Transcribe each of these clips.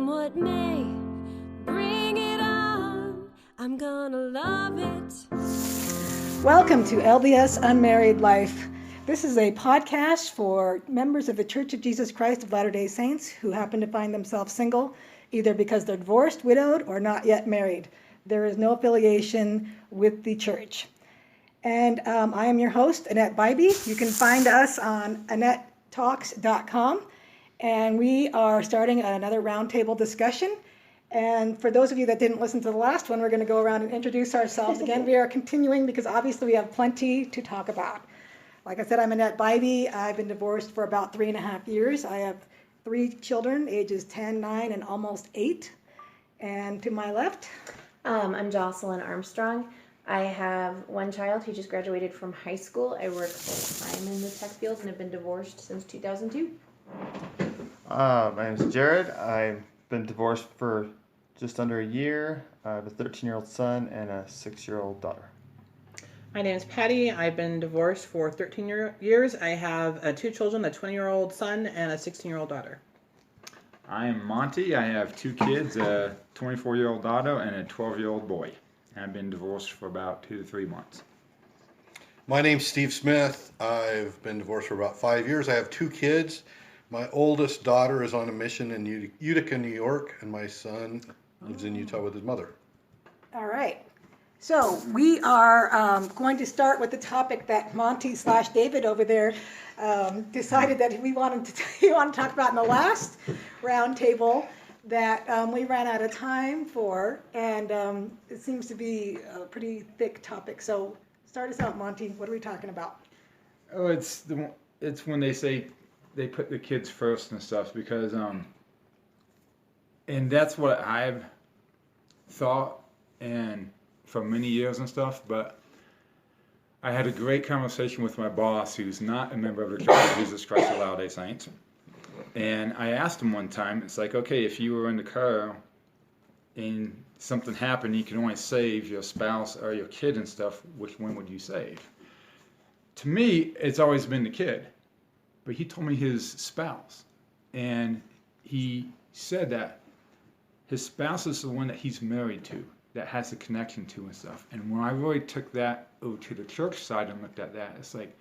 Come what may, bring it on. I'm gonna love it. Welcome to LDS Unmarried Life. This is a podcast for members of the Church of Jesus Christ of Latter-day Saints who happen to find themselves single, either because they're divorced, widowed, or not yet married. There is no affiliation with the church. And I am your host, Annette Bybee. You can find us on AnnetteTalks.com. And we are starting another roundtable discussion. And for those of you that didn't listen to the last one, we're going to go around and introduce ourselves. Again, we are continuing because obviously we have plenty to talk about. Like I said, I'm Annette Bybee. I've been divorced for about 3.5 years. I have 3 children, ages 10, 9, and almost 8. And to my left... I'm Jocelyn Armstrong. I have 1 child who just graduated from high school. I work full-time in the tech field and have been divorced since 2002. My name is Jared. I've been divorced for just under a year. I have a 13-year-old son and a 6-year-old daughter. My name is Patty. I've been divorced for 13 years. I have 2 children, a 20-year-old son and a 16-year-old daughter. I'm Monty. I have 2 kids, a 24-year-old daughter and a 12-year-old boy. I've been divorced for about 2 to 3 months. My name's Steve Smith. I've been divorced for about 5 years. I have 2 kids. My oldest daughter is on a mission in Utica, New York, and my son lives in Utah with his mother. All right. So we are going to start with the topic that Monty/David over there decided that he wanted to talk about in the last roundtable that we ran out of time for, and it seems to be a pretty thick topic. So start us out, Monty. What are we talking about? Oh, it's when they say they put the kids first and stuff, because and that's what I've thought and for many years and stuff. But I had a great conversation with my boss, who's not a member of the Church of Jesus Christ of Latter-day Saints. And I asked him one time, it's like, okay, if you were in the car and something happened, you can only save your spouse or your kid and stuff, which one would you save? To me, it's always been the kid. But he told me his spouse. And he said that his spouse is the one that he's married to, that has a connection to and stuff. And when I really took that over to the church side and looked at that, it's like,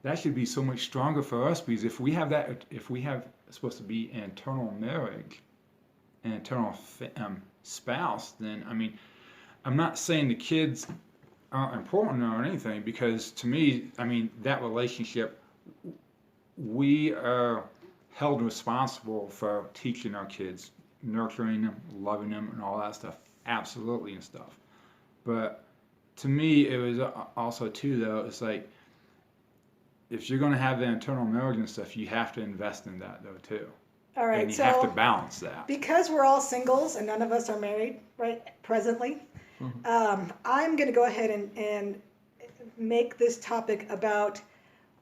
that should be so much stronger for us, because if we have supposed to be an eternal marriage, an eternal spouse, then, I mean, I'm not saying the kids aren't important or anything, because to me, I mean, that relationship, we are held responsible for teaching our kids, nurturing them, loving them, and all that stuff, absolutely and stuff. But to me, it was also too, though, it's like, if you're going to have the internal marriage and stuff, you have to invest in that, though, too. All right, and you have to balance that. Because we're all singles and none of us are married, right, presently, I'm going to go ahead and make this topic about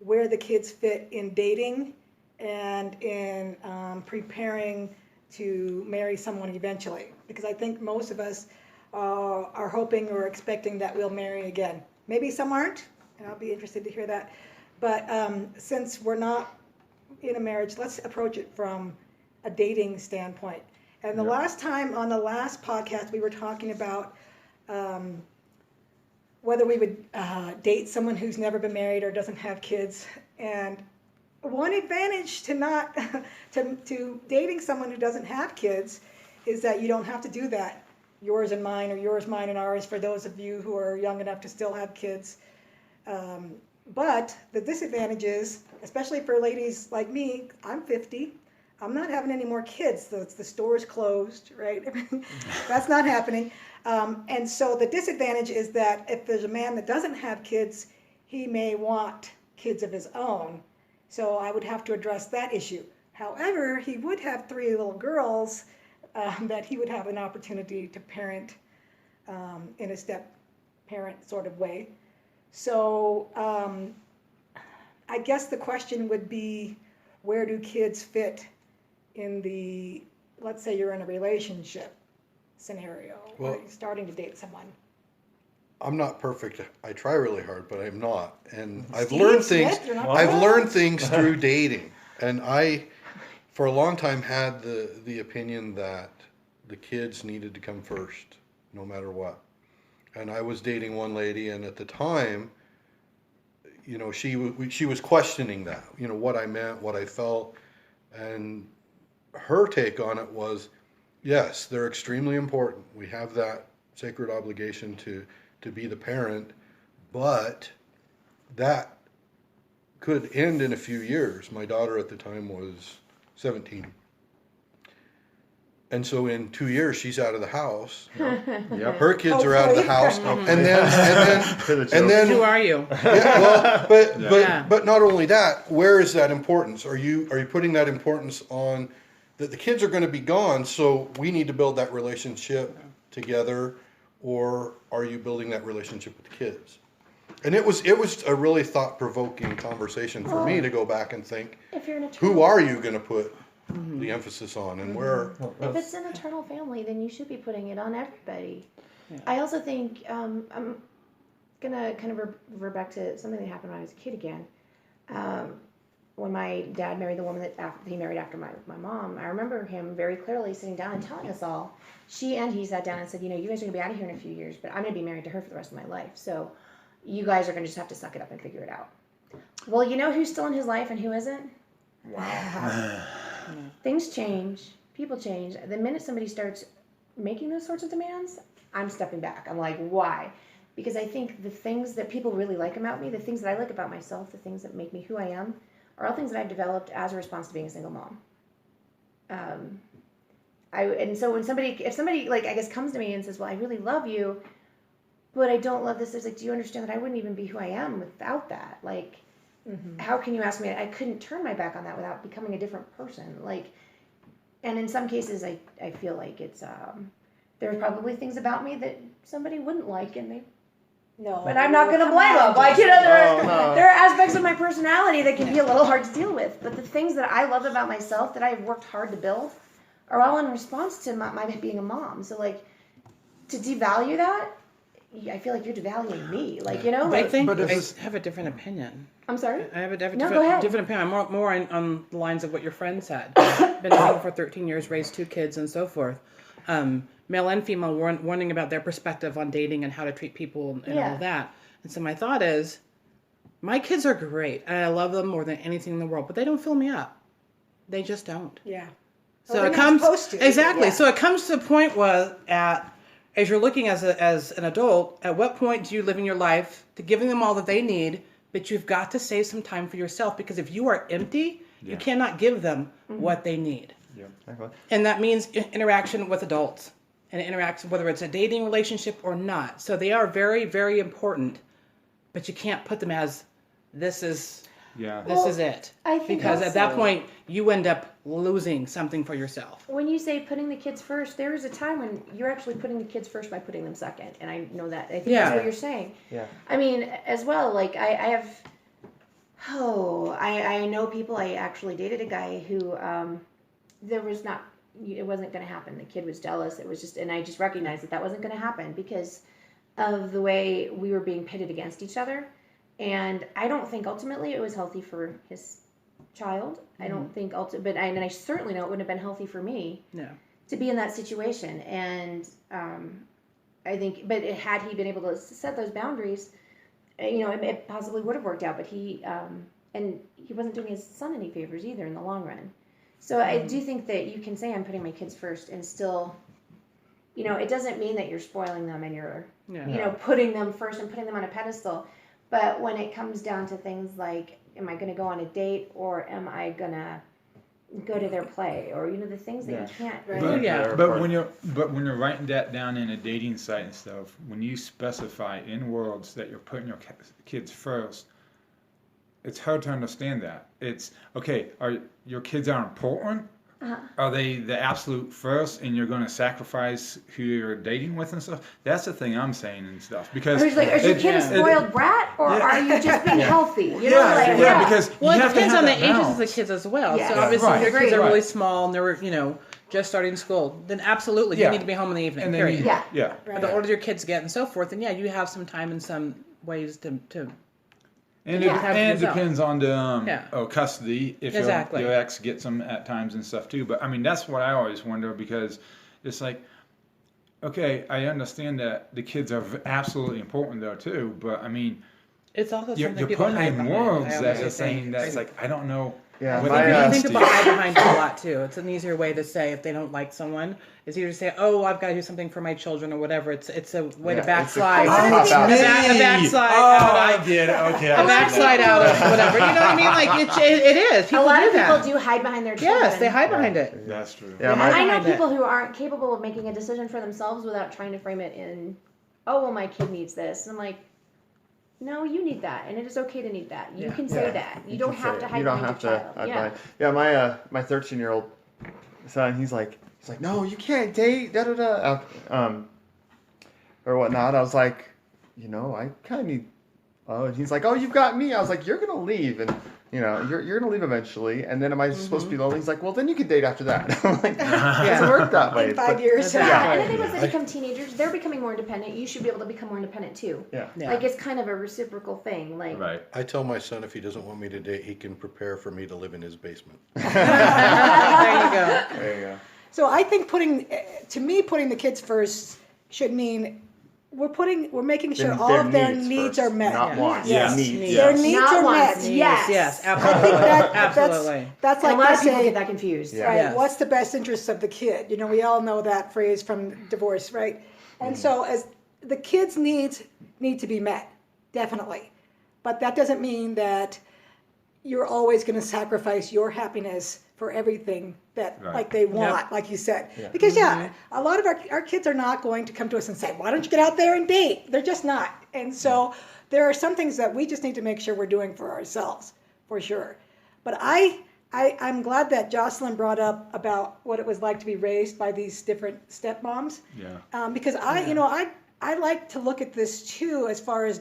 where the kids fit in dating and in preparing to marry someone eventually. Because I think most of us are hoping or expecting that we'll marry again. Maybe some aren't, and I'll be interested to hear that. But since we're not in a marriage, let's approach it from a dating standpoint. And the last time on the last podcast, we were talking about whether we would date someone who's never been married or doesn't have kids. And one advantage to not to dating someone who doesn't have kids is that you don't have to do that. Yours and mine, or yours, mine, and ours, for those of you who are young enough to still have kids. But the disadvantage is, especially for ladies like me, I'm 50. I'm not having any more kids. The store's closed, right? That's not happening. And so the disadvantage is that if there's a man that doesn't have kids, he may want kids of his own. So I would have to address that issue. However, he would have 3 little girls that he would have an opportunity to parent in a step-parent sort of way. So I guess the question would be, where do kids fit in the, let's say you're in a relationship scenario, well, or you're starting to date someone? I'm not perfect. I try really hard, but I'm not. And I've learned things through dating. And I for a long time had the opinion that the kids needed to come first, no matter what. And I was dating one lady, and at the time, you know, she was questioning that, you know, what I meant, what I felt, and her take on it was, yes, they're extremely important. We have that sacred obligation to be the parent, but that could end in a few years. My daughter at the time was 17. And so in 2 years, she's out of the house. Yep. Her kids are out of the house, and then Who are you? yeah, well, Yeah. but not only that. Where is that importance? Are you putting that importance on that the kids are going to be gone? So we need to build that relationship together, or are you building that relationship with the kids? And it was a really thought-provoking conversation for me to go back and think, If you're an who are you going to put the emphasis on, and where? If it's an eternal family, then you should be putting it on everybody. Yeah. I also think I'm gonna kind of revert back to something that happened when I was a kid again. When my dad married the woman that he married after my mom, I remember him very clearly sitting down and telling us all. She and he sat down and said, you know, you guys are gonna be out of here in a few years, but I'm gonna be married to her for the rest of my life. So you guys are gonna just have to suck it up and figure it out. Well, you know who's still in his life and who isn't? Wow. Things change, people change. The minute somebody starts making those sorts of demands, I'm stepping back. I'm like, why? Because I think the things that people really like about me, the things that I like about myself, the things that make me who I am, are all things that I've developed as a response to being a single mom. And so when if somebody like I guess comes to me and says, well, I really love you, but I don't love this, it's like, do you understand that I wouldn't even be who I am without that? Like, how can you ask me? I couldn't turn my back on that without becoming a different person. Like, and in some cases, I feel like it's there's probably things about me that somebody wouldn't like, and they. No. But I'm not going to blame them. Like, you know, there are aspects of my personality that can be a little hard to deal with. But the things that I love about myself that I've worked hard to build are all in response to my being a mom. So like, to devalue that, I feel like you're devaluing me. Like, you know, like, I think I have a different opinion. I'm sorry? I have a go ahead. different opinion. I'm more on the lines of what your friend said. Been single for 13 years, raised 2 kids, and so forth. Male and female warning about their perspective on dating and how to treat people and all of that. And so my thought is, my kids are great, and I love them more than anything in the world, but they don't fill me up. They just don't. Yeah. So Well, it they're not comes supposed to. exactly. Yeah. So it comes to the point as you're looking as an adult, at what point do you live in your life to giving them all that they need, but you've got to save some time for yourself, because if you are empty, you cannot give them what they need. Yeah, exactly. And that means interaction with adults, and interaction, whether it's a dating relationship or not. So they are very, very important, but you can't put them as this is it. I think because at that also- point you end up losing something for yourself. when you say putting the kids first, there is a time when you're actually putting the kids first by putting them second. And I know that. I think that's what you're saying. Yeah. I mean, as well, like I know people. I actually dated a guy who it wasn't going to happen. The kid was jealous. It was just, and I just recognized that wasn't going to happen because of the way we were being pitted against each other. And I don't think ultimately it was healthy for his child. I don't think and I certainly know it wouldn't have been healthy for me. No. To be in that situation. And I think, but had he been able to set those boundaries, you know, it possibly would have worked out. But he wasn't doing his son any favors either in the long run. So I do think that you can say I'm putting my kids first and still, you know, it doesn't mean that you're spoiling them and you're, you know, putting them first and putting them on a pedestal. But when it comes down to things like, am I going to go on a date or am I going to go to their play, or you know, the things that you can't. But, but when you're writing that down in a dating site and stuff, when you specify in words that you're putting your kids first, it's hard to understand that. It's okay. Are your kids are important? Are they the absolute first, and you're going to sacrifice who you're dating with and stuff? That's the thing I'm saying and stuff. Because is your kid a spoiled brat, or are you just being healthy? You know, because well, you it have depends to have on the that ages balance. of the kids as well. Yes. So obviously, if your kids are Right. really small and they're, you know, just starting school, then absolutely you need to be home in the evening. And then Period. yeah. But the older your kids get and so forth, then you have some time in some ways to And Yeah. it, Have and it yourself. depends on the Yeah. custody if Exactly. your ex gets them at times and stuff too. But I mean, that's what I always wonder, because it's like, okay, I understand that the kids are absolutely important though too. But I mean, It's also you're something people putting hide in behind. worlds I that honestly are saying think. that's like, I don't know. Yeah, what my, it I means think to people you. hide behind it a lot too. It's an easier way to say if they don't like someone. It's easier to say, "Oh, I've got to do something for my children" or whatever. It's a way to Yeah, backslide. it's a cop out. A backslide Oh, out I of get it. Okay, I a backslide out of whatever. You know what I mean? Like it is. A People lot do of people that. do hide behind their children. Yes, they hide behind it. That's true. Yeah, And my, I know behind it. people who aren't capable of making a decision for themselves without trying to frame it in, oh, well, my kid needs this. And I'm like, no, you need that, and it is okay to need that. You Yeah. can say Yeah, that. You you don't can have say to it. hide You don't behind have your to child. hide Yeah. behind. My 13-year-old son, he's like, no, you can't date, da da da, or whatnot. I was like, I kind of need. Oh, and he's like, oh, you've got me. I was like, you're gonna leave, and you're gonna leave eventually, and then am I supposed to be lonely? He's like, well, then you can date after that. I'm like, it doesn't work that way. In 5 but- years. Yeah, Exactly. and then once they become teenagers, they're becoming more independent. You should be able to become more independent too. Yeah. Yeah. Like, it's kind of a reciprocal thing. Like, Right. I tell my son if he doesn't want me to date, he can prepare for me to live in his basement. There you go. There you go. So I think putting the kids first should mean we're making sure all of their needs first, are met. Not Yeah. wants. Yes. Needs. Their Yes. needs Not are wants, met. yes. Yes, I absolutely. think Absolutely. that's and like a lot they of people say, get that confused. Yeah. right? Yes. What's the best interest of the kid? We all know that phrase from divorce, right? And so as the kids' needs need to be met, definitely. But that doesn't mean that you're always going to sacrifice your happiness for everything that Right. like they want, like you said. Because a lot of our kids are not going to come to us and say, why don't you get out there and date? They're just not. And so there are some things that we just need to make sure we're doing for ourselves, for sure. But I'm glad that Jocelyn brought up about what it was like to be raised by these different stepmoms. Yeah. Because I like to look at this too, as far as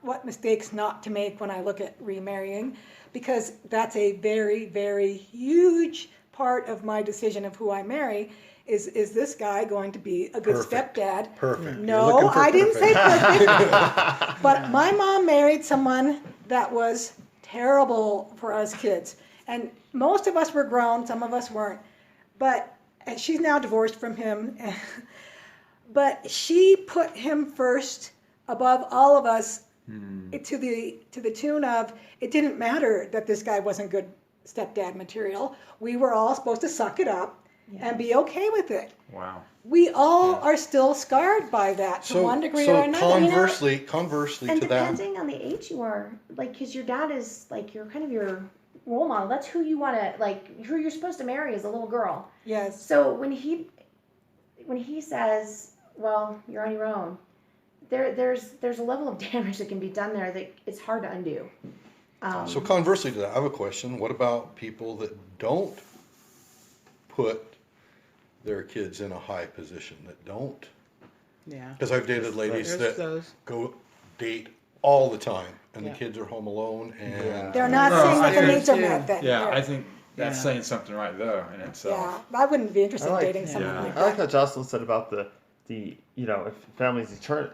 what mistakes not to make when I look at remarrying, because that's a very, very huge part of my decision of who I marry. Is this guy going to be a good Perfect. stepdad? Perfect. You're No, looking for I didn't say perfect. perfect. But my mom married someone that was terrible for us kids. And most of us were grown, some of us weren't. But and she's now divorced from him. But she put him first above all of us to the tune of it didn't matter that this guy wasn't good stepdad material. We were all supposed to suck it up and be okay with it. Wow. We all are still scarred by that to one degree or another. Conversely And to that, depending on the age you are, like, because your dad is like your kind of your role model. That's who you want to who you're supposed to marry as a little girl. Yes. So when he says, "Well, you're on your own," there's a level of damage that can be done there that it's hard to undo. so conversely to that, I have a question. What about people that don't put their kids in a high position, that don't? Yeah. Because I've dated ladies There's that those. go date all the time, and Yeah. the kids are home alone, and They're not No, saying I that their think- needs are met then. Yeah, They're- I think that's Yeah. saying something right there in itself. Yeah, I wouldn't be interested I like- in dating someone Yeah. like I like that. how Jocelyn said about the if family's eternal,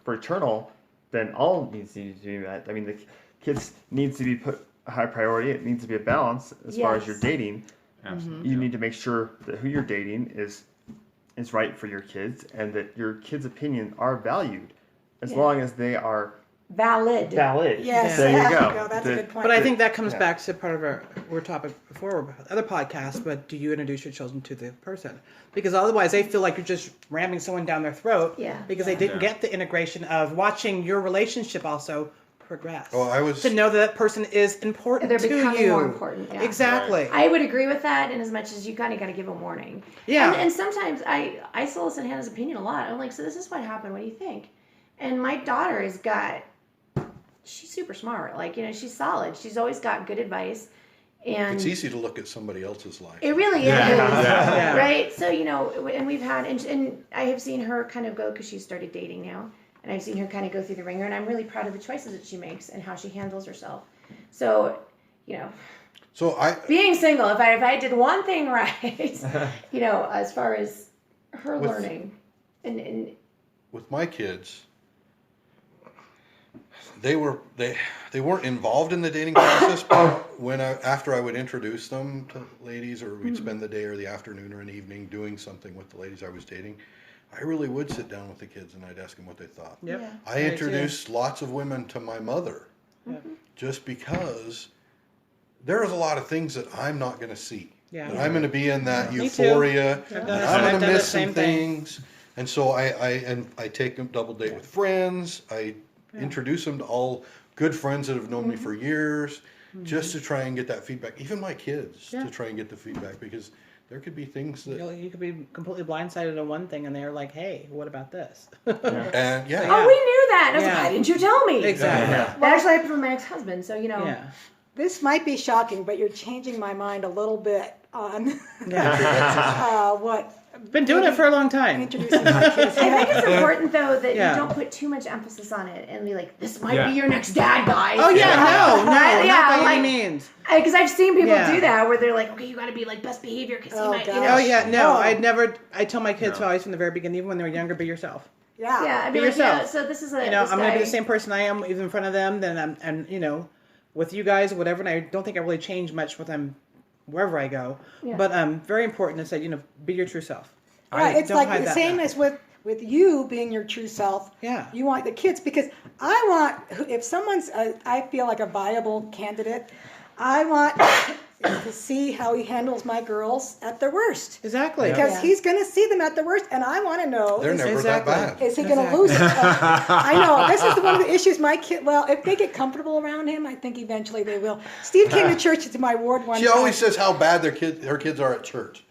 for eternal, then all needs to be met. I mean, the kids needs to be put a high priority. It needs to be a balance as far as Yes. you're dating. Absolutely. You need to make sure that who you're dating is right for your kids, and that your kids' opinion are valued, as long as they are Valid. valid. Yes, There you yeah, go. no, that's a good point. But I think that comes Yeah. back to part of our topic before, other podcasts, but do you introduce your children to the person? Because otherwise they feel like you're just ramming someone down their throat Yeah. because they didn't Yeah. get the integration of watching your relationship also progress. Well, I was- to know that person is important They're to becoming you. more important, yeah. Exactly. I would agree with that, in as much as you kind of got to give them warning. Yeah. And sometimes I solicit Hannah's opinion a lot. I'm like, so this is what happened. What do you think? And my daughter she's super smart. Like, she's solid. She's always got good advice. And it's easy to look at somebody else's life. it really is. Yeah. Right? So, and we've had, and I have seen her kind of go, because she's started dating now, and I've seen her kind of go through the ringer, and I'm really proud of the choices that she makes and how she handles herself. So, So being single, if I did one thing right, as far as her With- learning, and with my kids, they weren't involved in the dating process, but after I would introduce them to ladies, or we'd spend the day or the afternoon or an evening doing something with the ladies I was dating, I really would sit down with the kids and I'd ask them what they thought. Yep. Yeah. I introduced lots of women to my mother just because there's a lot of things that I'm not going to see. Yeah. That I'm going to be in that Me too. euphoria. I've done And the- I'm I've going to done the miss same some thing. things. And so I take them double date with friends. I introduce them to all good friends that have known me for years, just to try and get that feedback. Even my kids, to try and get the feedback, because there could be things that. You could be completely blindsided on one thing, and they're like, "Hey, what about this?" And Oh, we knew that. And I was like, Yeah. why didn't you tell me? Exactly. Yeah. That actually happened with my ex-husband. So, Yeah. This might be shocking, but you're changing my mind a little bit on what Been doing it for a long time. introducing my kids. I think it's important though that Yeah. you don't put too much emphasis on it and be like, "This might Yeah. be your next dad, guys." Oh yeah, no, not by like, any means. Because I've seen people Yeah. do that where they're like, "Okay, you got to be like best behavior because he Oh, might," you gosh. know. Oh yeah, no, No. I tell my kids always from the very beginning, even when they were younger, be yourself. Yeah. Yeah, I'd Be be like, yourself. yeah. So this is a. You know, this I'm gonna be guy- the same person I am, even in front of them. Then I'm you know, with you guys, whatever. And I don't think I really change much with them wherever I go. Yeah. But very important is that, you know, be your true self. Right. It's don't like hide the that same now. as with you being your true self. Yeah. You want the kids, because I want, if someone's, I feel like a viable candidate, I want to see how he handles my girls at their worst. Exactly. Because Yeah. he's going to see them at the worst, and I want to know. They're never Exactly. that bad. Is he going to lose it? I know. This is one of the issues. My kid, well, if they get comfortable around him, I think eventually they will. Steve came to church to my ward one She time. always says how bad her kids are at church.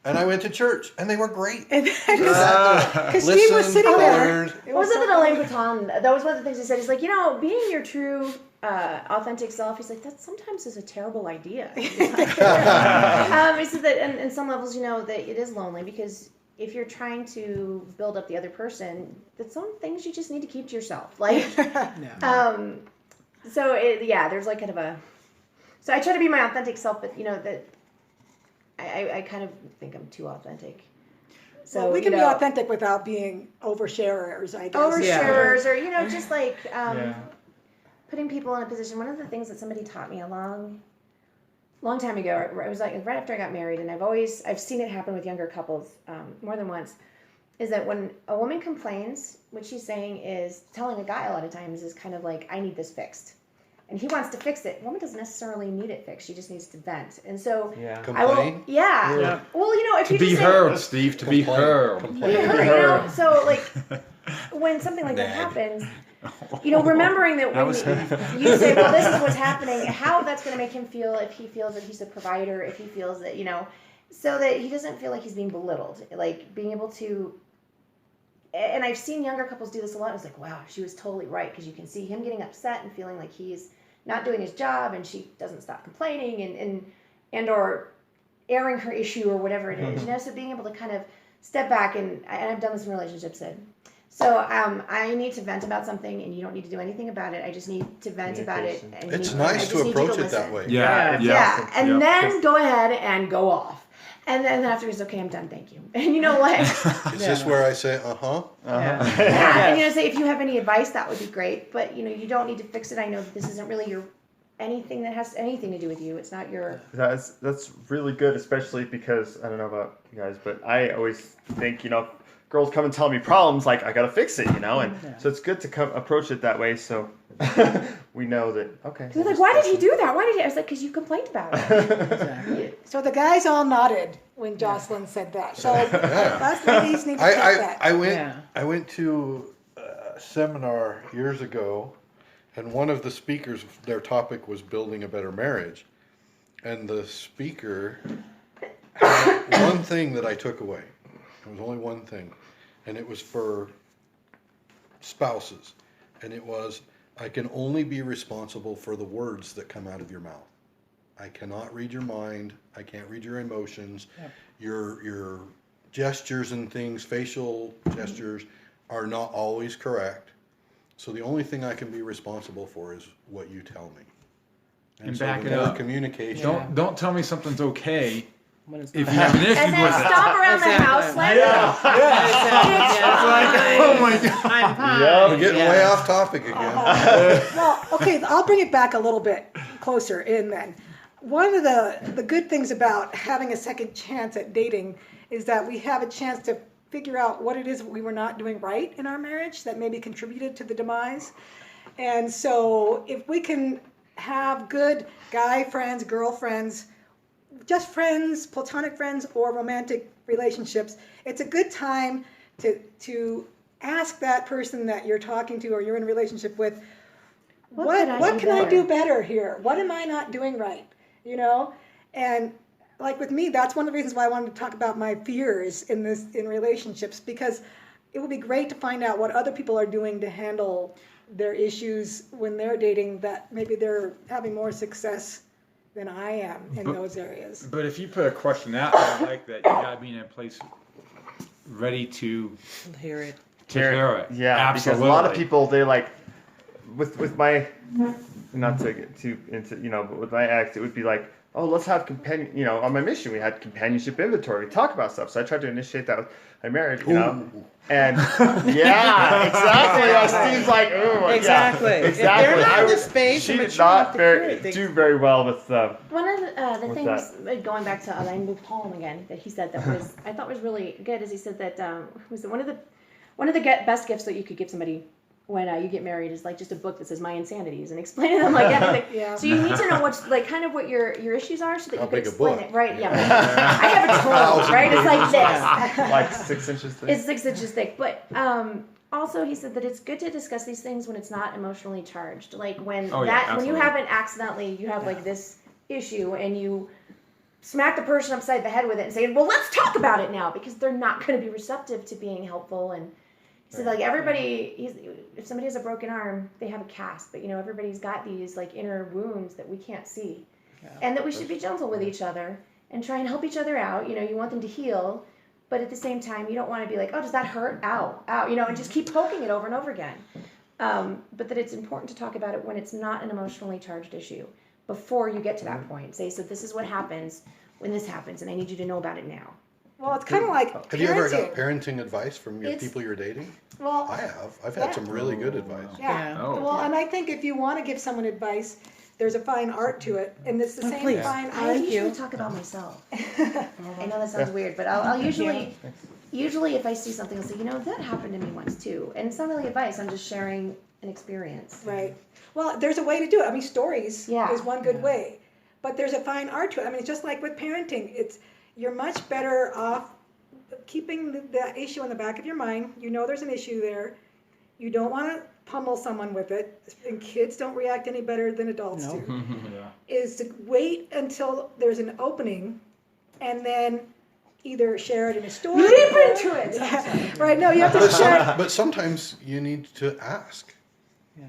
And I went to church, and they were great. Because Steve was sitting there. learned. It What was so it that Elaine Vuitton? That was one of the things he said. He's like, you know, being your true, authentic self. He's like, that sometimes is a terrible idea. He said that in some levels, you know, that it is lonely because if you're trying to build up the other person, that's some things you just need to keep to yourself. Like, so there's like kind of a. So I try to be my authentic self, but you know that. I kind of think I'm too authentic. So Well, we can you be know, authentic without being oversharers, I guess. oversharers or you know just like Yeah. putting people in a position. One of the things that somebody taught me a long time ago, it was like right after I got married, and I've seen it happen with younger couples more than once, is that when a woman complains, what she's saying is telling a guy a lot of times is kind of like, I need this fixed. And he wants to fix it. A woman doesn't necessarily need it fixed. She just needs to vent. And so Yeah. I will, Complain? yeah. Yeah. Well, you know, if To you be just say, heard, Steve. To be Complain. heard. Complain. you know, so like when something like that happens, you know, remembering that when you say, well, this is what's happening, how that's going to make him feel if he feels that he's a provider, if he feels that, you know, so that he doesn't feel like he's being belittled, like being able to. And I've seen younger couples do this a lot. It's like, wow, she was totally right, because you can see him getting upset and feeling like he's not doing his job, and she doesn't stop complaining and or airing her issue or whatever it is. You know, so being able to kind of step back and I've done this in relationships. So I need to vent about something, and you don't need to do anything about it. I just need to vent about it. And It's I nice just to need you approach it listen. that way. Yeah. Yeah, and yeah. then go ahead and go off. And then afterwards, okay, I'm done, thank you. And you know what? Is this where I say, uh-huh? Yeah, and you know, say if you have any advice, that would be great. But you know, you don't need to fix it. I know that this isn't really anything that has anything to do with you. It's not your. That's really good, especially because I don't know about you guys, but I always think, you know, girls come and tell me problems, like I gotta fix it, you know, and so it's good to approach it that way. So we know that. Okay. They're like, why did he do that? Why did he? I was like, because you complained about it. Exactly. So the guys all nodded when Jocelyn said that. So us ladies need to take that. I went to a seminar years ago, and one of the speakers, their topic was building a better marriage. And the speaker had one thing that I took away. It was only one thing. And it was for spouses. And it was, I can only be responsible for the words that come out of your mouth. I cannot read your mind. I can't read your emotions. Yep. Your gestures and things, facial gestures, are not always correct. So the only thing I can be responsible for is what you tell me. And so back the it more up. communication. Don't tell me something's okay when it's If not. you have an issue And then with it. stomp around the house like, Oh my god. I'm fine. Yep. We're getting way off topic again. Well, okay, I'll bring it back a little bit closer in then. One of the good things about having a second chance at dating is that we have a chance to figure out what it is we were not doing right in our marriage that maybe contributed to the demise. And so if we can have good guy friends, girlfriends, just friends, platonic friends, or romantic relationships, it's a good time to ask that person that you're talking to or you're in a relationship with, what can I do better here? What am I not doing right? You know? And like with me, that's one of the reasons why I wanted to talk about my fears in relationships, because it would be great to find out what other people are doing to handle their issues when they're dating, that maybe they're having more success than I am in those areas. But if you put a question out there like that, you gotta be in a place ready to Hear it. hear it. Yeah, Absolutely. because a lot of people, they like, with my, not to get too into, but with my ex, it would be like, oh, let's have on my mission, we had companionship inventory. We talk about stuff. So I tried to initiate that with my marriage, And yeah, exactly. Steve's like, oh, Exactly. Yeah, If they're not in the space, she and did mature enough not to hear it, do very well with one of the What's things, going back to Alain Bouton again, that he said that was I thought was really good, is he said that was one of the best gifts that you could give somebody when you get married is like just a book that says My Insanities and explaining them like everything. Yeah. So you need to know what's like kind of what your issues are so that How you can big a explain book? it. Right, yeah. I have a tome, right? It's like this. like 6 inches thick. It's 6 inches thick. But also he said that it's good to discuss these things when it's not emotionally charged. Like when when you absolutely. haven't accidentally, you have like this issue and you smack the person upside the head with it and say, well, let's talk about it now, because they're not going to be receptive to being helpful. And so like everybody, if somebody has a broken arm, they have a cast, but everybody's got these like inner wounds that we can't see, and that we should be gentle with each other and try and help each other out. You want them to heal, but at the same time, you don't want to be like, oh, does that hurt? Ow, ow, and just keep poking it over and over again. But that it's important to talk about it when it's not an emotionally charged issue before you get to that point. Say, so this is what happens when this happens, and I need you to know about it now. Well, it's kind of like Have you ever got parenting. parenting advice from your people you're dating? Well, I have. I've had some really good advice. yeah. Yeah. Oh. Well, and I think if you want to give someone advice, there's a fine art to it, and it's the same please. fine I art. usually talk about myself. I know that sounds weird, but I'll usually if I see something, I'll say, that happened to me once too. And it's not really advice, I'm just sharing an experience. Right. Well, there's a way to do it. I mean, stories is one good way, but there's a fine art to it. I mean, it's just like with parenting. You're much better off keeping the issue in the back of your mind. There's an issue there. You don't want to pummel someone with it, and kids don't react any better than adults do. Is to wait until there's an opening, and then either share it in a story. Leap into it. Right? No, you have to share it. But sometimes you need to ask. Yeah.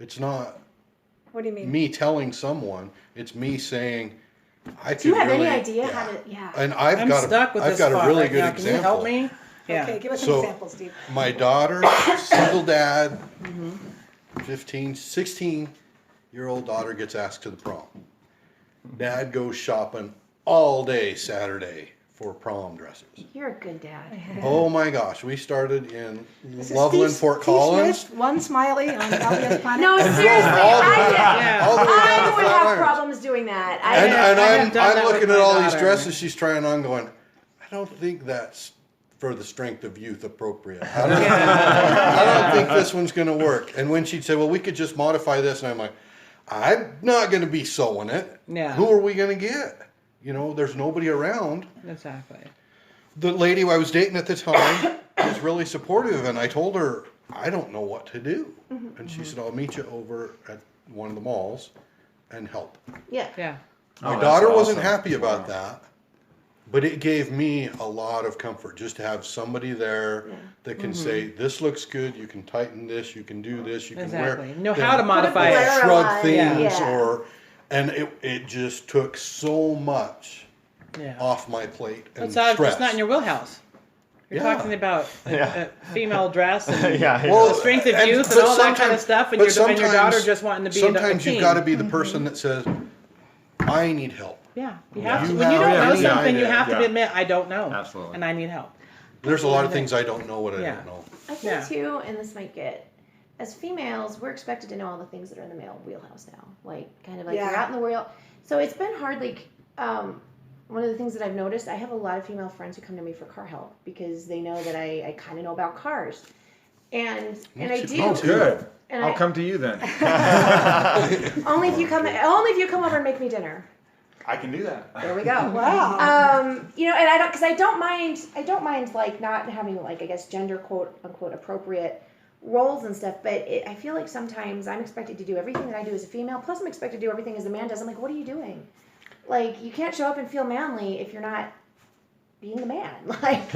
It's not What do you mean? me telling someone. It's me saying, I Do you could have any really- idea how to? Yeah. And I've I'm got stuck with I've this got spot a really right good now. example. Can you help me? Yeah. Okay, give us So- an example, Steve. My daughter, single dad, 16-year-old daughter gets asked to the prom. Dad goes shopping all day Saturday for prom dresses. You're a good dad. Oh my gosh, we started in This is Loveland, Steve- Fort Steve Collins. Smith, one smiley on LDS Planet. No, seriously, I all the way down would to Flat have Irons. problems doing that. And I have done I'm that looking with at my all these daughter. dresses she's trying on going, I don't think that's for the strength of youth appropriate. I don't think this one's going to work. And when she'd say, well, we could just modify this. And I'm like, I'm not going to be sewing it. Yeah. Who are we going to get? There's nobody around. Exactly. The lady I was dating at the time was really supportive. And I told her, I don't know what to do. And she said, I'll meet you over at one of the malls and help. Yeah. Yeah. My Oh, daughter that's wasn't awesome. happy about that, but it gave me a lot of comfort just to have somebody there that can say, this looks good, you can tighten this, you can do this, you can Exactly. wear... Know how to modify Put a it. flare Shrug on. things Yeah. And it just took so much Yeah. off my plate and It's stress. not in your wheelhouse. You're Yeah. talking about Yeah. a female dress and Yeah. Well, strength of and- youth and but all that kind of sometimes- stuff, and but your daughter sometimes- just wanting to be Sometimes a teen. you've got to be the person that says, I need help. Yeah, you Yeah. have to. You When you have- don't know yeah, something, you yeah, have to yeah. admit, I don't know. Absolutely. And I need help. There's a lot of things I don't know what I Yeah. don't know. I think Yeah. too, and this might get, as females, we're expected to know all the things that are in the male wheelhouse now. Like, kind of like Yeah. you're out in the world. So it's been hard, like, one of the things that I've noticed, I have a lot of female friends who come to me for car help because they know that I kind of know about cars. And I do. Oh, good. And I'll come to you then. only if you come over and make me dinner. I can do that. There we go. Wow. You know, and I don't mind like not having like, I guess, gender quote unquote appropriate roles and stuff, but I feel like sometimes I'm expected to do everything that I do as a female, plus I'm expected to do everything as a man does. I'm like, what are you doing? Like, you can't show up and feel manly if you're not being the man. Like,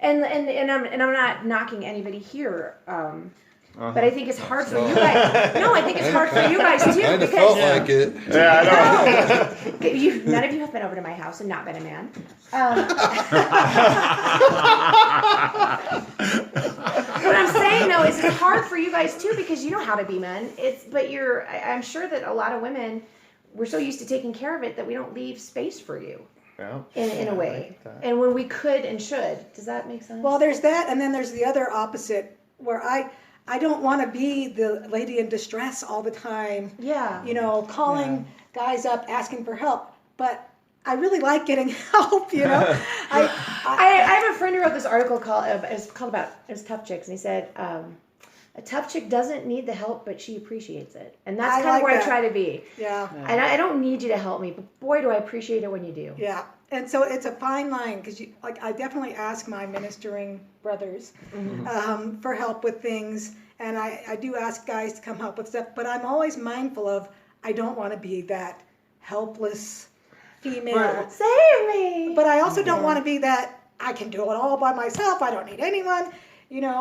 and I'm not knocking anybody here. But I think it's hard for you guys. No, I think it's hard for you guys too Kind of because felt like it. Yeah, I know. none of you have been over to my house and not been a man. What I'm saying though is it's hard for you guys too because you know how to be men. I'm sure that a lot of women, we're so used to taking care of it that we don't leave space for you Yeah. in a way. And when we could and should. Does that make sense? Well, there's that, and then there's the other opposite where I don't want to be the lady in distress all the time. Yeah. You know, calling guys up asking for help, but I really like getting help. You know, I have a friend who wrote this article it was Tough Chicks, and he said a tough chick doesn't need the help, but she appreciates it, and that's kind of like where that. I try to be. Yeah. And I don't need you to help me, but boy, do I appreciate it when you do. Yeah, and so it's a fine line because I definitely ask my ministering brothers for help with things, and I do ask guys to come help with stuff, but I'm always mindful of I don't want to be that helpless female. Right. Save me. But I also don't want to be that I can do it all by myself. I don't need anyone,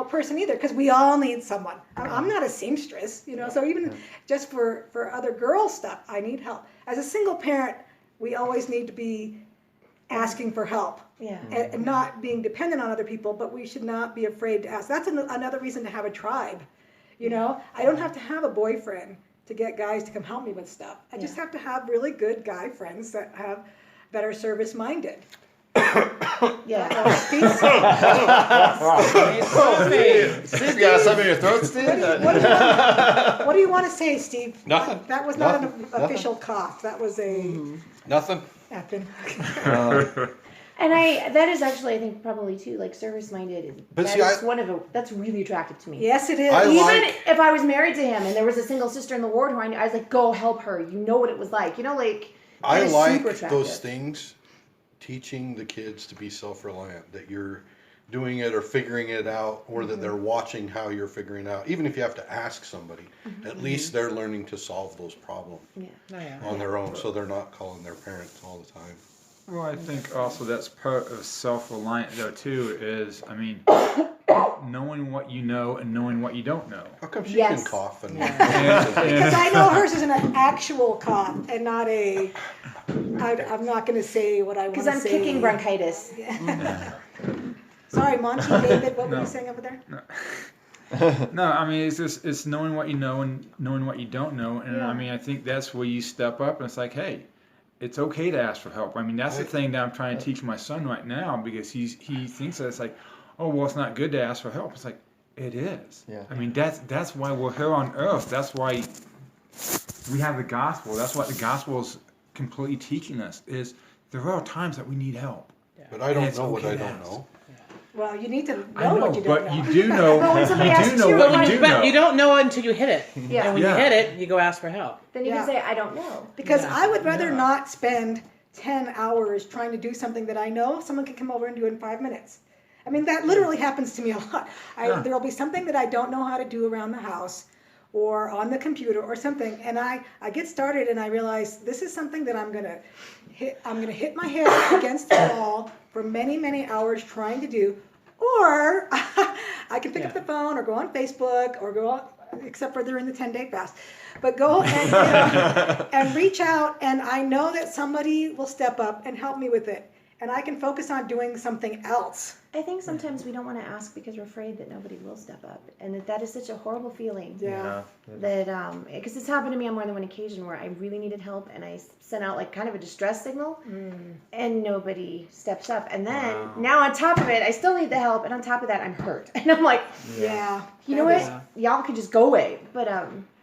person either. Because we all need someone. I'm not a seamstress, So even just for other girl stuff, I need help. As a single parent, we always need to be asking for help. Yeah. And not being dependent on other people. But we should not be afraid to ask. That's another reason to have a tribe. I don't have to have a boyfriend to get guys to come help me with stuff. I just have to have really good guy friends that that are service minded. Yeah. Steve, you got something in your throat, Steve? What do you want to say, Steve? Nothing. That was not Nothing. an official cough. That was a Nothing. nothing. And that is actually, I think, probably too, like, service-minded. But That's really attractive to me. Yes, it is. Even if I was married to him and there was a single sister in the ward who I knew, I was like, go help her. You know what it was like. I that is like super attractive. those things, teaching the kids to be self-reliant, that you're doing it or figuring it out, or that they're watching how you're figuring it out. Even if you have to ask somebody, at least they're learning to solve those problems on their own, so they're not calling their parents all the time. Well, I think also that's part of self-reliant though too is, knowing what you know and knowing what you don't know. How come she Yes. can cough and Because I know hers is an actual cough and not I'm not going to say what I want to say. Because I'm kicking bronchitis. Sorry, Monty, David, what were you saying over there? No, it's knowing what you know and knowing what you don't know, and I think that's where you step up and it's like, hey, it's okay to ask for help. That's the thing that I'm trying to teach my son right now because he thinks that it's like, oh well, it's not good to ask for help. It's like it is. Yeah. That's why we're here on earth. That's why we have the gospel. That's what the gospel is completely teaching us. Is there are times that we need help. But I don't It's know what okay I to don't ask. know. Well, you need to know I know, what you don't but know. you do know. But when somebody asks you do know you, what like, you do But know. you don't know until you hit it. Yeah. And when you hit it, you go ask for help. Then you Yeah. can say, I don't know. Because Yeah. I would rather not spend 10 hours trying to do something that I know someone can come over and do in 5 minutes. That literally happens to me a lot. There will be something that I don't know how to do around the house or on the computer or something, and I get started and I realize this is something that I'm gonna hit my head against the wall for many, many hours trying to do, or I can pick up the phone or go on Facebook or go on, except for they're in the 10-day fast, but go and reach out, and I know that somebody will step up and help me with it. and I can focus on doing something else. I think sometimes we don't want to ask because we're afraid that nobody will step up, and that is such a horrible feeling. Yeah. That because it's happened to me on more than one occasion where I really needed help, and I sent out like kind of a distress signal, and nobody steps up. And then now on top of it, I still need the help, and on top of that, I'm hurt, and I'm like, Yeah. you know what? Y'all can just go away. But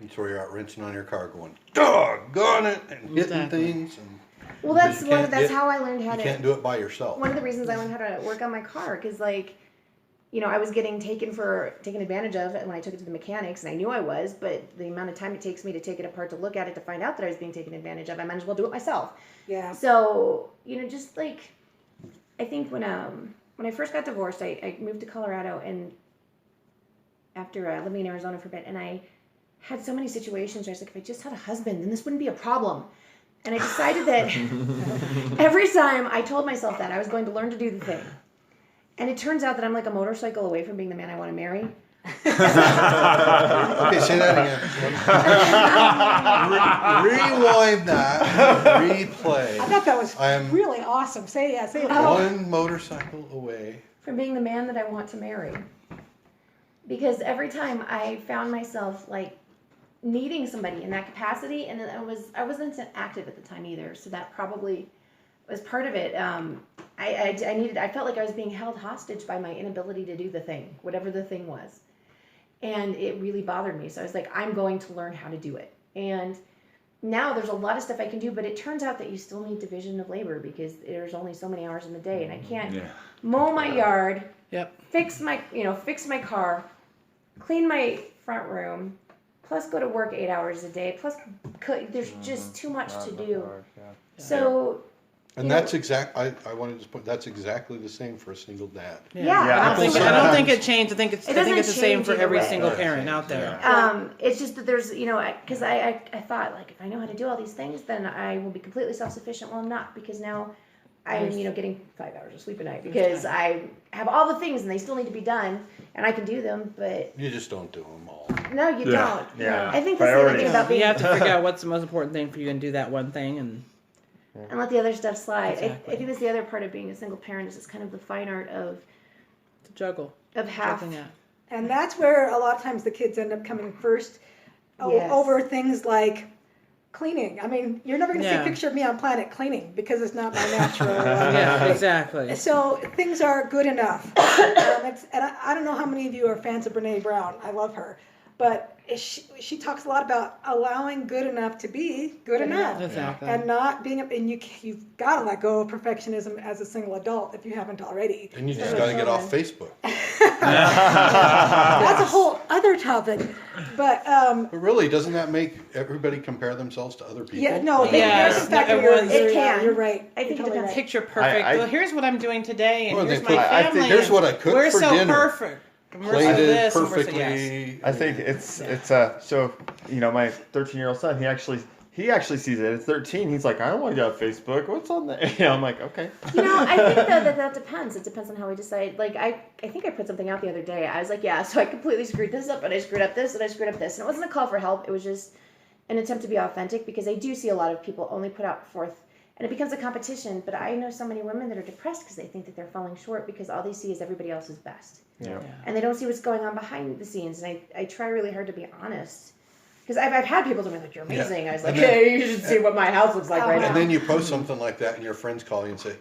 That's where you're out wrenching on your car, going, doggone it, and hitting things. And well, because that's how I learned how you to. can't do it by yourself. One of the reasons I learned how to work on my car, because like, you know, I was getting taken advantage of when I took it to the mechanics, and I knew I was, but the amount of time it takes me to take it apart to look at it to find out that I was being taken advantage of, I might as well do it myself. Yeah. So, you know, just like, I think when I first got divorced, I moved to Colorado, and after living in Arizona for a bit, and I had so many situations where I was like, if I just had a husband, then this wouldn't be a problem. And I decided that every time I told myself that, I was going to learn to do the thing. And it turns out that I'm like a motorcycle away from being the man I want to marry. Okay, say that again. Rewind that. Replay. I thought that was really awesome. Say it. One motorcycle away from being the man that I want to marry. Because every time I found myself like needing somebody in that capacity, and I wasn't active at the time either, so that probably was part of it. I felt like I was being held hostage by my inability to do the thing, whatever the thing was, and it really bothered me. So I was like, I'm going to learn how to do it. And now there's a lot of stuff I can do, but it turns out that you still need division of labor because there's only so many hours in the day, and I can't mow my yard, fix my car, clean my front room, plus go to work 8 hours a day, plus cook. There's just too much to do. So, and that's I wanted to put that's exactly the same for a single dad. I don't think it changed. I think it's the same for every single parent out there. It's just that there's, you know, because I thought, like, if I know how to do all these things, then I will be completely self-sufficient. Well, I'm not, because now I'm, you know, getting 5 hours of sleep a night because I have all the things and they still need to be done, and I can do them, but you just don't do them all. No, you don't. Yeah. I think that's the other thing about being. You have to figure out what's the most important thing for you and do that one thing, and let the other stuff slide. Exactly. I think that's the other part of being a single parent is it's kind of the fine art of to juggle. Of half. And that's where a lot of times the kids end up coming first over things like cleaning. I mean, you're never going to see a picture of me on Planet cleaning because it's not my natural. Exactly. So things are good enough. And I don't know how many of you are fans of Brene Brown. I love her. But she talks a lot about allowing good enough to be good enough. Exactly. And not being, and you've got to let go of perfectionism as a single adult if you haven't already. And you just got to get off Facebook. That's a whole other topic. But really, doesn't that make everybody compare themselves to other people? Yeah, no, it can. You're right. I think it depends. Picture perfect. Well, here's what I'm doing today, and here's my family. I think here's what I cooked for dinner. We're so perfect. Plated perfectly. I think it's so, you know, my 13-year-old son, he actually sees it at 13. He's like, I don't want to go on Facebook. What's on there? You know, I'm like, okay. You know, I think though that depends. It depends on how we decide. Like I think I put something out the other day. I was like, so I completely screwed this up, and I screwed up this, and I screwed up this, and it wasn't a call for help. It was just an attempt to be authentic, because I do see a lot of people only put out forth, and it becomes a competition. But I know so many women that are depressed because they think that they're falling short because all they see is everybody else's best. Yeah. And they don't see what's going on behind the scenes. And I try really hard to be honest. Because I've had people tell me, like, you're amazing. Yeah. I was like, hey, you should see what my house looks like right now. And then you post something like that and your friends call you and say,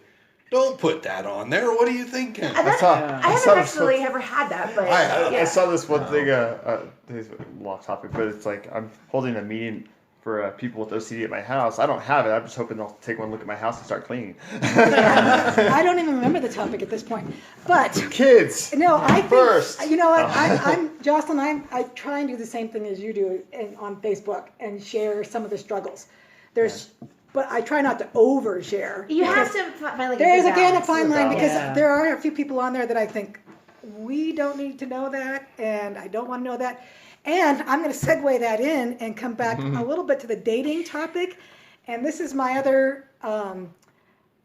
don't put that on there. What are you thinking? I haven't actually ever had that. But I saw this one thing, it's a long topic, but it's like I'm holding a meeting for people with OCD at my house. I don't have it. I'm just hoping they'll take one look at my house and start cleaning. I don't even remember the topic at this point. But kids. No, I think first. You know what? I'm Jocelyn. I try and do the same thing as you do on Facebook and share some of the struggles. But I try not to overshare. You have to find like there's again a fine line, because there are a few people on there that I think we don't need to know that, and I don't want to know that. And I'm going to segue that in and come back a little bit to the dating topic. And this is my other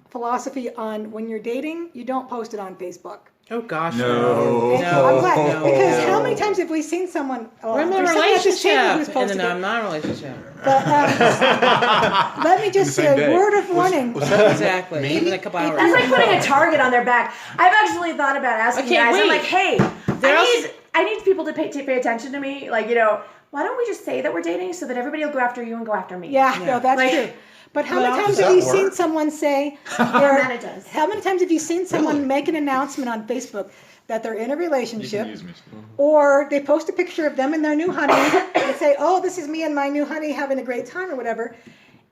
philosophy on when you're dating, you don't post it on Facebook. Oh gosh. No. And I'm glad, No. because No. how many times have we seen someone? Oh, We're in a there's someone at this table relationship, who's and posted then it. I'm not in a relationship. But let me just In the same say a day. word of warning. Exactly. Even a couple hours. That's like putting a target on their back. I've actually thought about asking Okay, guys. wait. I'm like, hey, There I need people to pay attention to me. Like, why don't we just say that we're dating so that everybody will go after you and go after me? Yeah, no, that's Like- true. But how Well, many times does have you that seen work? someone say, Amanda does. how many times have you seen someone Really? make an announcement on Facebook that they're in a You relationship, can use me. or they post a picture of them and their new honey and say, oh, this is me and my new honey having a great time or whatever.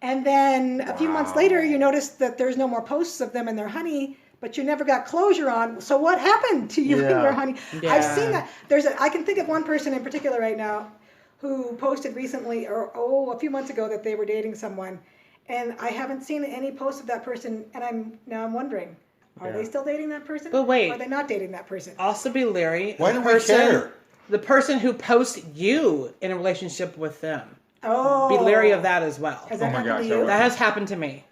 And then a few months later, you notice that there's no more posts of them and their honey, but you never got closure on. So what happened to you and Yeah. your honey? Yeah. I've seen that. I can think of one person in particular right now who posted recently, or a few months ago, that they were dating someone. And I haven't seen any posts of that person, and I'm wondering, are they still dating that person? But wait. Or are they not dating that person? Also be leery. Why the do we care? The person who posts you in a relationship with them. Oh. Be leery of that as well. Has that Oh my happened gosh, to you? That has happened to me.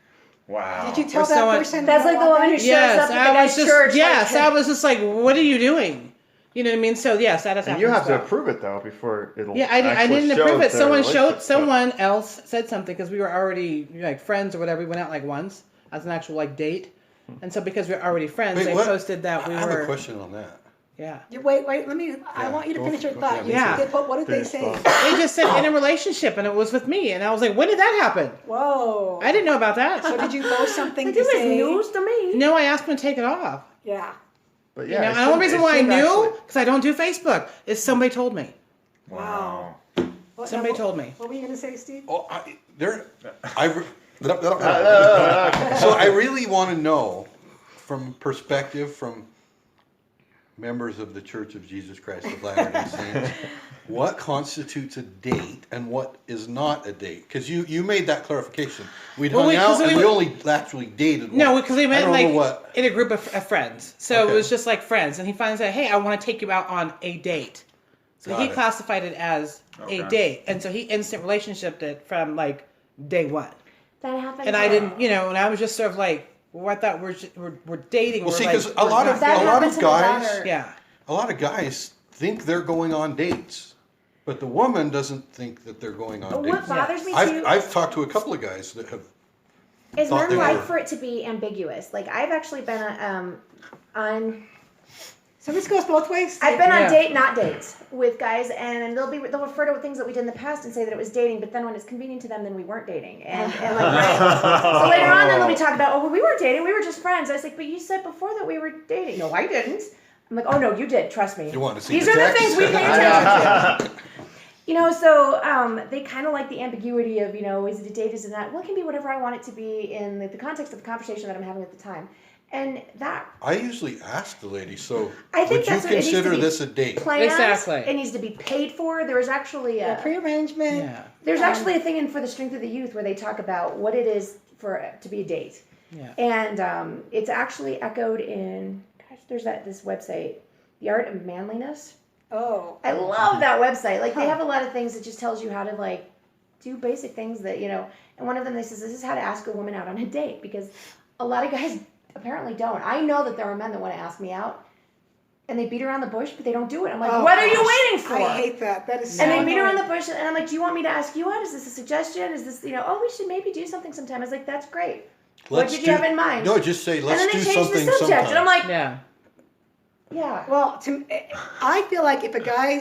Wow. Did you tell Or that someone- person? That's you like don't the want woman that? who shows up at the guy's church. Yes, like, I was just like, what are you doing? You know what I mean? So yes, that has And happened. you have as to well. approve it though before it'll. Yeah, I actually didn't show approve it. their relationship. Someone else said something because we were already like friends or whatever. We went out like once as an actual like date, and so because we were already friends, Wait, they what? posted that we I have were. a question on that. Yeah. Wait, let me. I Yeah, want you to go finish for- your go- thought. yeah, me too. What did they Finish say? thought. They just said in a relationship, and it was with me, and I was like, when did that happen? Whoa. I didn't know about that. So did you post something Like, to this is say? news to me. No, I asked him to take it off. Yeah. But You yeah, know, it and the only should- reason it why I should knew, actually- because I don't do Facebook, is somebody told me. Wow. Somebody told me. What were you going to say, Steve? Oh, so I really want to know, from perspective from members of the Church of Jesus Christ of Latter-day Saints, what constitutes a date and what is not a date? Because you made that clarification. We'd hung out and we only actually dated. No, once. because we I met don't like know what. in a group of friends. So Okay. it was just like friends. And he finally said, hey, I want to take you out on a date. So Got he it. classified it as a Okay. date. And so he instant relationshiped it from like day one. That happened. And I didn't, and I was just sort of like, well, I thought we're dating. Well, we're see, like, 'cause a lot we're of- not. That a lot happened of to guys- my daughter. Yeah. A lot of guys think they're going on dates, but the woman doesn't think that they're going on But dates. what bothers me too I've talked to a couple of guys that have. is thought men they like were- for it to be ambiguous. Like I've actually been on So this goes both ways. I've been Yeah. on date not dates with guys, and they'll refer to things that we did in the past and say that it was dating, but then when it's convenient to them, then we weren't dating. And so later on, then they'll be talking about, oh, well, we weren't dating, we were just friends. I was like, but you said before that we were dating. No, I didn't. I'm like, oh no, you did. Trust me. You want to see These the are the text? things we pay attention to. So they kind of like the ambiguity of, is it a date, is it not? Well, it can be whatever I want it to be in the context of the conversation that I'm having at the time. And that, I usually ask the lady, so I think would you that's what it needs to consider be this a date? planned. Exactly. It needs to be paid for. There is actually Prearrangement. Yeah. there's actually a thing in For the Strength of the Youth where they talk about what it is to be a date. Yeah. And it's actually echoed in, there's this website, The Art of Manliness. Oh. I love that website. Like, they have a lot of things that just tells you how to, like, do basic things that, and one of them, they says, this is how to ask a woman out on a date, because a lot of guys apparently don't. I know that there are men that want to ask me out, and they beat around the bush, but they don't do it. I'm like, Oh, what are you gosh. waiting for? I hate that. That is so And they beat around annoying. the bush, and I'm like, do you want me to ask you out? Is this a suggestion? Is this, oh, we should maybe do something sometime. I was like, that's great. What did you have in mind? No, just say, And let's then do they changed something the subject, sometime. and I'm like, Yeah. yeah. Well, I feel like if a guy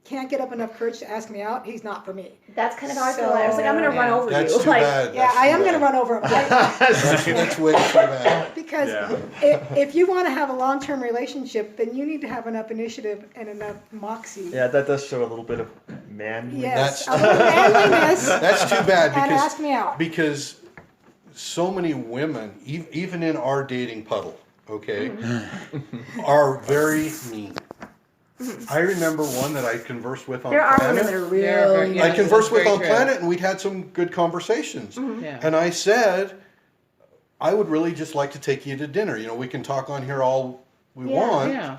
can't get up enough courage to ask me out, he's not for me. That's kind of how I feel. I was like, I'm going to run over That's you. too Like, bad. Yeah, That's I too am going to bad. run over him. That's way too bad. Because Yeah. if you want to have a long-term relationship, then you need to have enough initiative and enough moxie. Yeah, that does show a little bit of manliness. Yes, That's- a little manliness. That's too bad And ask me out. because so many women, even in our dating puddle, okay, are very mean. I remember one that I conversed with on there are women Planet. that are They're very- really... yeah. I conversed with very on true. Planet, and we'd had some good conversations. Yeah. And I said, I would really just like to take you to dinner. We can talk on here all we Yeah. want. Yeah.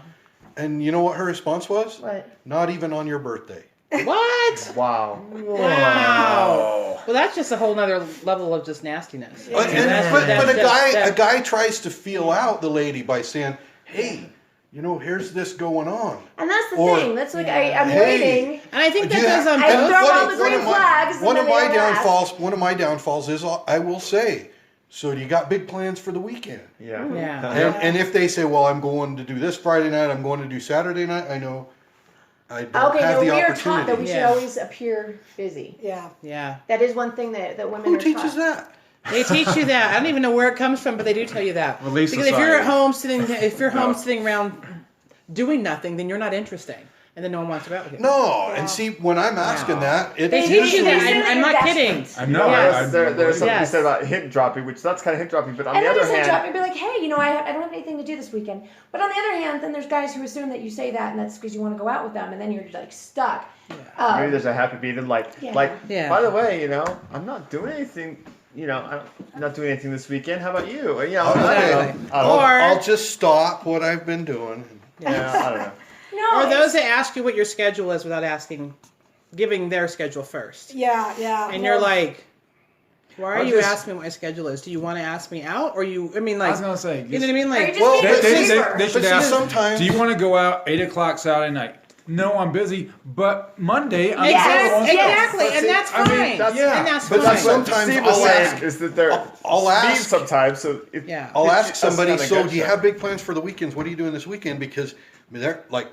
And you know what her response was? What? Not even on your birthday. What? Wow. Wow. Well, that's just a whole nother level of just nastiness. But a guy tries to feel out the lady by saying, "Hey, here's this going on. And that's the Or, thing. That's like I'm hey, waiting. And I think that Do you goes have- on I both. throw all the green flags. One and of then my they don't ask. downfalls. One of my downfalls is I will say, so do you got big plans for the weekend? Yeah. Yeah. And if they say, well, I'm going to do this Friday night, I'm going to do Saturday night, I know I don't Okay, have no, the we are opportunity. taught that we should Yeah. always appear busy. Yeah. Yeah. That is one thing that women Who are teaches taught. that? They teach you that. I don't even know where it comes from, but they do tell you that. Relief Because if you're at Society. home sitting around doing nothing, then you're not interesting, and then no one wants to go out with you. No, and see, when I'm asking that, it's They teach you that. usually- I'm not kidding. I know. Yes. There's something you Yes. said about hint dropping, which that's kind of hint dropping, but on And the then you other say hand, drop and be like, hey, I don't have anything to do this weekend. But on the other hand, then there's guys who assume that you say that and that's because you want to go out with them, and then you're like stuck. maybe there's a happy medium, Yeah. Yeah. by the way, I'm not doing anything, I'm not doing anything this weekend. How about you? I don't Exactly. know. I don't know. Or- I'll just stop what I've been doing. Yeah, I don't know. No. Or it's- those that ask you what your schedule is without giving their schedule first. Yeah. And you're like, why are I'll you just- asking me what my schedule is? Do you want to ask me out? Or I was gonna say, you know what I mean? Are you Like, just Well, being a they believer? should But see, ask. sometimes- Do you want to go out 8:00 Saturday night? No, I'm busy. But Monday, I'm Yes, available on stuff. exactly, and that's I mean, fine. yeah, And that's but fine. that's sometimes Steve I'll was saying ask- is that they're I'll mean ask- sometimes. So Yeah. I'll ask us somebody, kinda so gut do you check. have big plans for the weekends? What are you doing this weekend? Because they're like,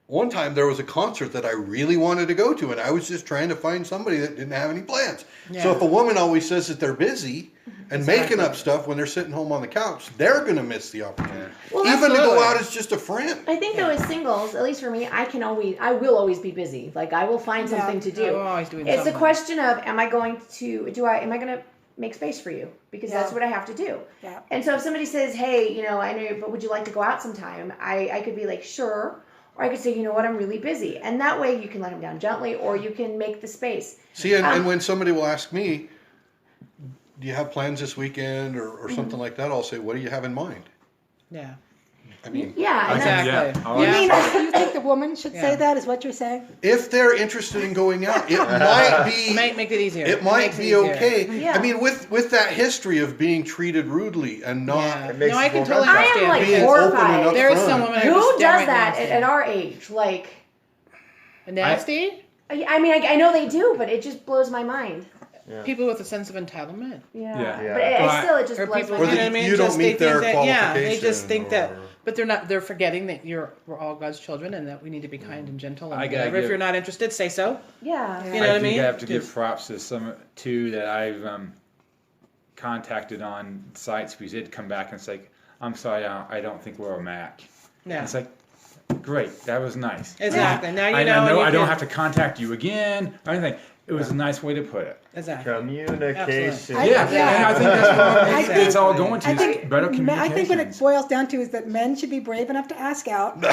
one time there was a concert that I really wanted to go to, and I was just trying to find somebody that didn't have any plans. Yeah. So if a woman always says that they're busy and Exactly. making up stuff when they're sitting home on the couch, they're going to miss the opportunity. Well, Even to go absolutely. out as just a friend. I think though, as singles, at least for me, I will always be busy. Like I will find Yeah. something to do. I'm always doing It's something. a question of, am I going to make space for you? Because that's Yeah. what I have to do. Yeah. And so if somebody says, hey, I know, but would you like to go out sometime? I could be like, sure. Or I could say, you know what, I'm really busy. And that way you can let them down gently, or you can make the space. See, and when somebody will ask me, do you have plans this weekend or something like that, I'll say, what do you have in mind? Yeah. I mean, Yeah. And that's, Exactly. Yeah. You mean, Yeah. you think the woman should Yeah. say that? Is what you're saying? if they're interested in going out, it might be... It might make it easier. It might makes it be easier. okay. Yeah. I mean, with that history of being treated rudely and not Yeah. It makes No, I it can more totally I am understand. like being horrified. open and There is upfront. some women who are just does downright that nasty. at our age? Like, Nasty? I mean, I know they do, but it just blows my mind. People with a sense of entitlement. Yeah. Yeah. But But- still, it just Or blows people, my Or you know that what I mean? you don't Just meet they their think that, yeah, they just qualification think that, or- but they're forgetting that we're all God's children and that we need to be kind and gentle and I gotta whatever. If give- you're not interested, say so. Yeah. You know what I think mean? I have to give 'Cause- props to some two that I've contacted on sites because they'd come back and say, "I'm sorry, I don't think we're a match." Yeah. And it's like, great, that was nice. Exactly. Now you I know. and know you I don't can- have to contact you again or anything. It was a nice way to put it. Exactly. Communication. Yeah. And I think that's what think- it's all going to. I is think better I communication. think what it boils down to is that men should be brave enough to ask out, and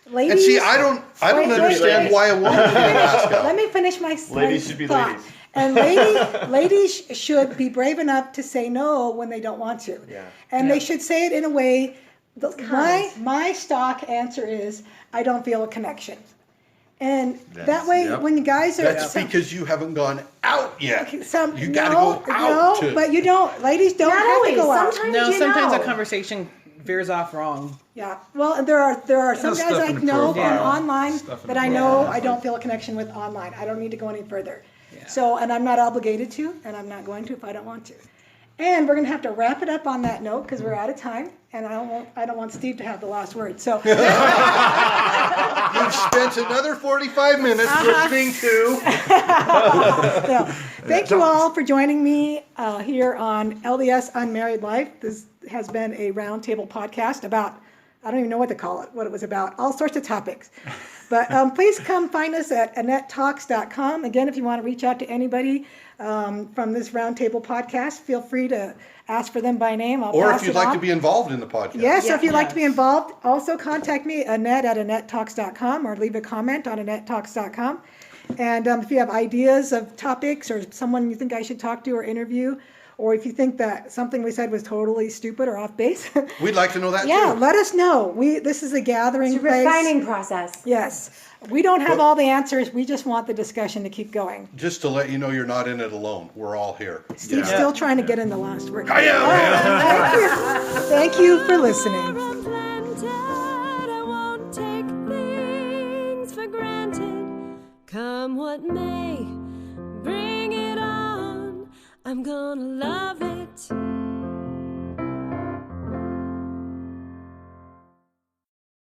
ladies. And see, I don't Wait, understand wait. why a woman would ask out. Let me finish my Ladies should be thought. ladies. And ladies should be brave enough to say no when they don't want to. Yeah. And Yeah. they should say it in a way. kind. My stock answer is I don't feel a connection. And that That's- way, yep. when you guys are That's because you haven't gone out yet. You got to no, go out. no, but you don't. Ladies don't Not have always. to go out. Sometimes No, you sometimes know. a conversation veers off wrong. Yeah. Well, there are some There's guys stuff I in the know from profile. online Stuff in that the I know profile. I don't feel a connection with online. I don't need to go any further. So, and I'm not obligated to, and I'm not going to if I don't want to. And we're going to have to wrap it up on that note because we're out of time, and I don't want Steve to have the last word. So, You've spent another 45 minutes listening to. so, thank you all for joining me here on LDS Unmarried Life. This has been a roundtable podcast about, I don't even know what to call it, what it was about, all sorts of topics. But please come find us at AnnetteTalks.com. Again, if you want to reach out to anybody from this roundtable podcast, feel free to ask for them by name. I'll Or pass if you'd it like on. to be involved in the podcast. Yes, so if you'd like Yeah. to be involved, also contact me, Annette at AnnetteTalks.com, or leave a comment on AnnetteTalks.com. And if you have ideas of topics or someone you think I should talk to or interview, or if you think that something we said was totally stupid or off base, We'd like to know that yeah, too. let us know. This is a gathering It's a place. refining process. Yes. We don't have Well- all the answers. We just want the discussion to keep going. Just to let you know, you're not in it alone. We're all here. Steve's Yeah. still trying to get in the last word. I am. Thank you for listening. I'm planted, I won't take things for granted. Come what may, bring it on. I'm gonna love it.